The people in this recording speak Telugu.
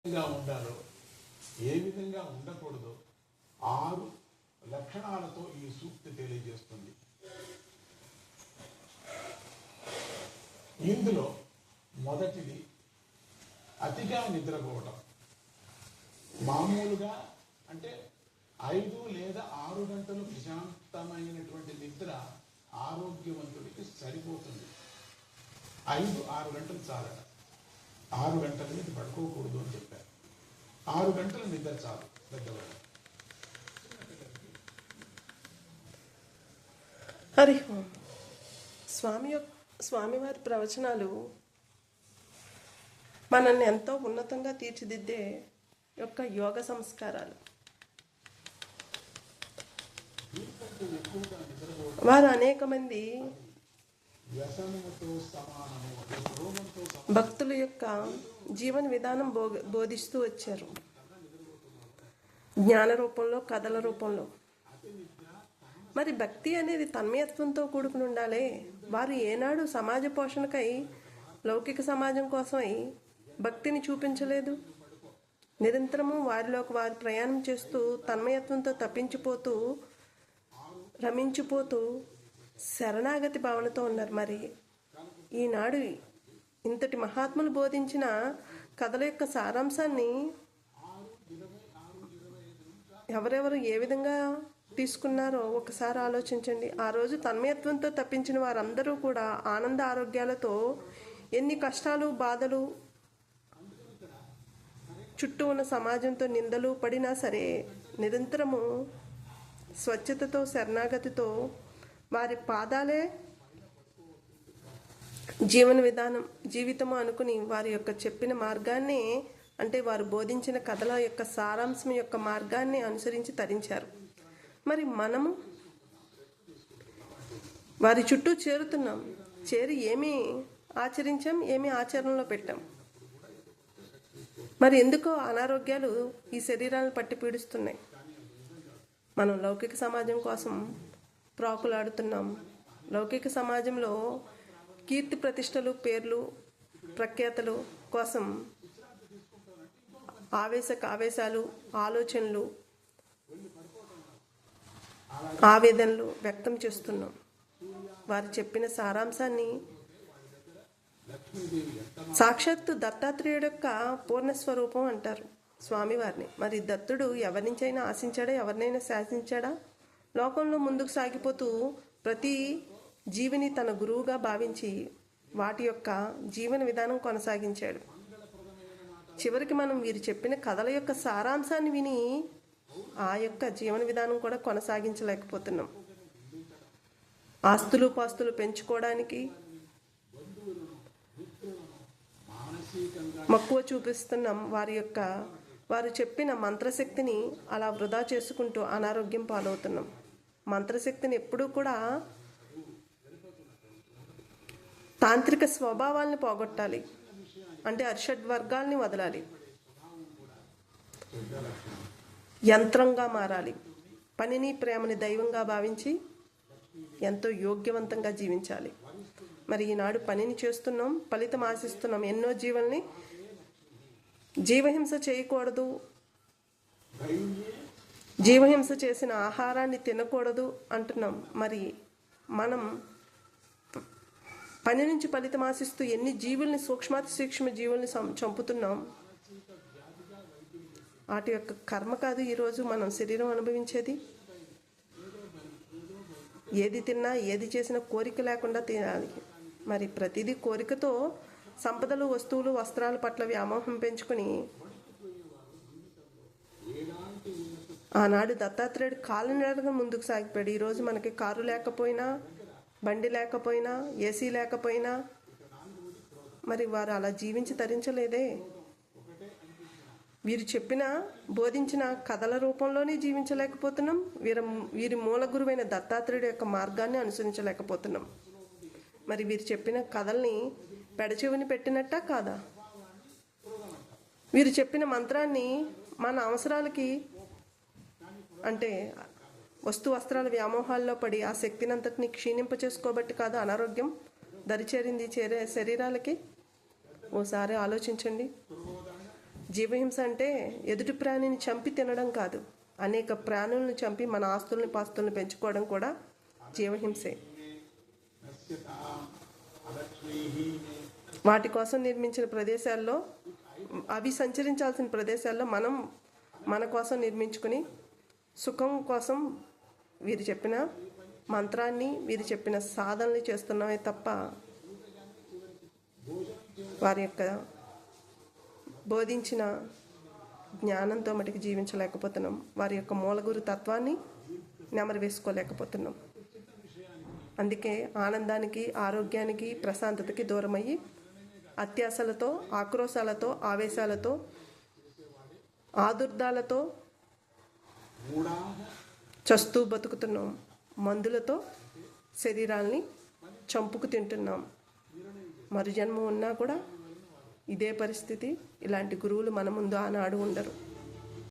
ఉండాలో ఏ విధంగా ఉండకూడదో 6 లక్షణాలతో ఈ సూక్తి తెలియజేస్తుంది. ఇందులో మొదటిది అతిగా నిద్రపోవటం. మామూలుగా అంటే 5 లేదా 6 గంటలు ప్రశాంతమైనటువంటి నిద్ర ఆరోగ్యవంతుడికి సరిపోతుంది. 5-6 గంటలు చాలట. 6 గంటల మీద పడుకోకూడదు అని చెప్పారు. 6 గంటల నిద్ర చాలు పెద్దవాళ్ళు. హరి స్వామివారి ప్రవచనాలు మనల్ని ఎంతో ఉన్నతంగా తీర్చిదిద్దే యొక్క యోగ సంస్కారాలు. వారు అనేక మంది భక్తుల యొక్క జీవన విధానం బోధిస్తూ వచ్చారు. జ్ఞాన రూపంలో, కథల రూపంలో. మరి భక్తి అనేది తన్మయత్వంతో కూడుకుని ఉండాలి. వారు ఏనాడు సమాజ పోషణకై, లౌకిక సమాజం కోసమై భక్తిని చూపించలేదు. నిరంతరము వారిలోకి వారు ప్రయాణం చేస్తూ తన్మయత్వంతో తప్పించిపోతూ, రమించిపోతూ శరణాగతి భావనతో ఉన్నారు. మరి ఈనాడు ఇంతటి మహాత్ములు బోధించిన కథల యొక్క సారాంశాన్ని ఎవరెవరు ఏ విధంగా తీసుకున్నారో ఒకసారి ఆలోచించండి. ఆ రోజు తన్మయత్వంతో తప్పించిన వారందరూ కూడా ఆనంద ఆరోగ్యాలతో, ఎన్ని కష్టాలు బాధలు చుట్టూ ఉన్న సమాజంతో నిందలు పడినా సరే నిరంతరము స్వచ్ఛతతో, శరణాగతితో వారి పాదాలే జీవన విధానం, జీవితము అనుకుని వారి యొక్క చెప్పిన మార్గాన్ని, అంటే వారు బోధించిన కథల యొక్క సారాంశం యొక్క మార్గాన్ని అనుసరించి తరించారు. మరి మనము వారి చుట్టూ చేరుతున్నాం. చేరి ఏమి ఆచరించాం, ఏమి ఆచరణలో పెట్టాం. మరి ఎందుకో అనారోగ్యాలు ఈ శరీరాలను పట్టి పీడిస్తున్నాయి. మనం లౌకిక సమాజం కోసం ప్రాకులాడుతున్నాం. లౌకిక సమాజంలో కీర్తి ప్రతిష్టలు, పేర్లు, ప్రఖ్యాతలు కోసం ఆవేశాలు, ఆలోచనలు, ఆవేదనలు వ్యక్తం చేస్తున్నాం. వారు చెప్పిన సారాంశాన్ని సాక్షాత్తు దత్తాత్రేయుడు యొక్క పూర్ణస్వరూపం అంటారు స్వామివారిని. మరి దత్తుడు ఎవరి నుంచైనా ఆశించాడా, ఎవరినైనా శాసించాడా? లోకంలో ముందుకు సాగిపోతూ ప్రతి జీవిని తన గురువుగా భావించి వాటి యొక్క జీవన విధానం కొనసాగించాడు. చివరికి మనం వీరు చెప్పిన కథల యొక్క సారాంశాన్ని విని ఆ యొక్క జీవన విధానం కూడా కొనసాగించలేకపోతున్నాం. ఆస్తులు పాస్తులు పెంచుకోవడానికి మక్కువ చూపిస్తున్నాం. వారు చెప్పిన మంత్రశక్తిని అలా వృధా చేసుకుంటూ అనారోగ్యం పాలవుతున్నాం. మంత్రశక్తిని ఎప్పుడూ కూడా తాంత్రిక స్వభావాల్ని పోగొట్టాలి. అంటే అరిషడ్ వర్గాల్ని వదలాలి. యంత్రంగా మారాలి. పనిని, ప్రేమని దైవంగా భావించి ఎంతో యోగ్యవంతంగా జీవించాలి. మరి ఈనాడు పనిని చేస్తున్నాం, ఫలితం ఆశిస్తున్నాం. ఎన్నో జీవుల్ని జీవహింస చేయకూడదు, జీవహింస చేసిన ఆహారాన్ని తినకూడదు అంటున్నాం. మరి మనం పని నుంచి ఫలితం ఆశిస్తూ ఎన్ని జీవుల్ని, సూక్ష్మాతి సూక్ష్మ జీవుల్ని చంపుతున్నాం. వాటి యొక్క కర్మ కాదు ఈరోజు మనం శరీరం అనుభవించేది. ఏది తిన్నా, ఏది చేసినా కోరిక లేకుండా తినాలి. మరి ప్రతిదీ కోరికతో సంపదలు, వస్తువులు, వస్త్రాల పట్ల వ్యామోహం పెంచుకుని ఆనాడు దత్తాత్రేయుడు కాలినడకన ముందుకు సాగిపోయాడు. ఈరోజు మనకి కారు లేకపోయినా, బండి లేకపోయినా, ఏసీ లేకపోయినా మరి వారు అలా జీవించి తరించలేదే. వీరు చెప్పిన, బోధించిన కథల రూపంలోనే జీవించలేకపోతున్నాం. వీరి మూల గురువైన దత్తాత్రేయుడు యొక్క మార్గాన్ని అనుసరించలేకపోతున్నాం. మరి వీరు చెప్పిన కథల్ని పెడచెవిని పెట్టినట్టా కాదా? వీరు చెప్పిన మంత్రాన్ని మన అవసరాలకి, అంటే వస్త్రాల వ్యామోహాల్లో పడి ఆ శక్తిని అంతటిని క్షీణింపచేసుకోబట్టి కాదు అనారోగ్యం దరిచేరింది శరీరాలకి. ఓసారి ఆలోచించండి. జీవహింస అంటే ఎదుటి ప్రాణిని చంపి తినడం కాదు, అనేక ప్రాణులను చంపి మన ఆస్తుల్ని పాస్తుల్ని పెంచుకోవడం కూడా జీవహింసే. నశ్యతాం అలక్ష్మీః. వాటి కోసం నిర్మించిన ప్రదేశాల్లో, అవి సంచరించాల్సిన ప్రదేశాల్లో మనం మన కోసం నిర్మించుకుని సుఖం కోసం వీరు చెప్పిన మంత్రాన్ని, వీరు చెప్పిన సాధనలు చేస్తున్నామే తప్ప వారి యొక్క బోధించిన జ్ఞానంతో మటుకు జీవించలేకపోతున్నాం. వారి యొక్క మూలగురు తత్వాన్ని నెమరు వేసుకోలేకపోతున్నాం. అందుకే ఆనందానికి, ఆరోగ్యానికి, ప్రశాంతతకి దూరమయ్యి అత్యాశలతో, ఆక్రోశాలతో, ఆవేశాలతో, ఆదుర్దాలతో చస్తూ బతుకుతున్నాం. మందులతో శరీరాల్ని చంపుకు తింటున్నాం. మరుజన్మ ఉన్నా కూడా ఇదే పరిస్థితి. ఇలాంటి గురువులు మన ముందు ఆనాడు ఉండరు.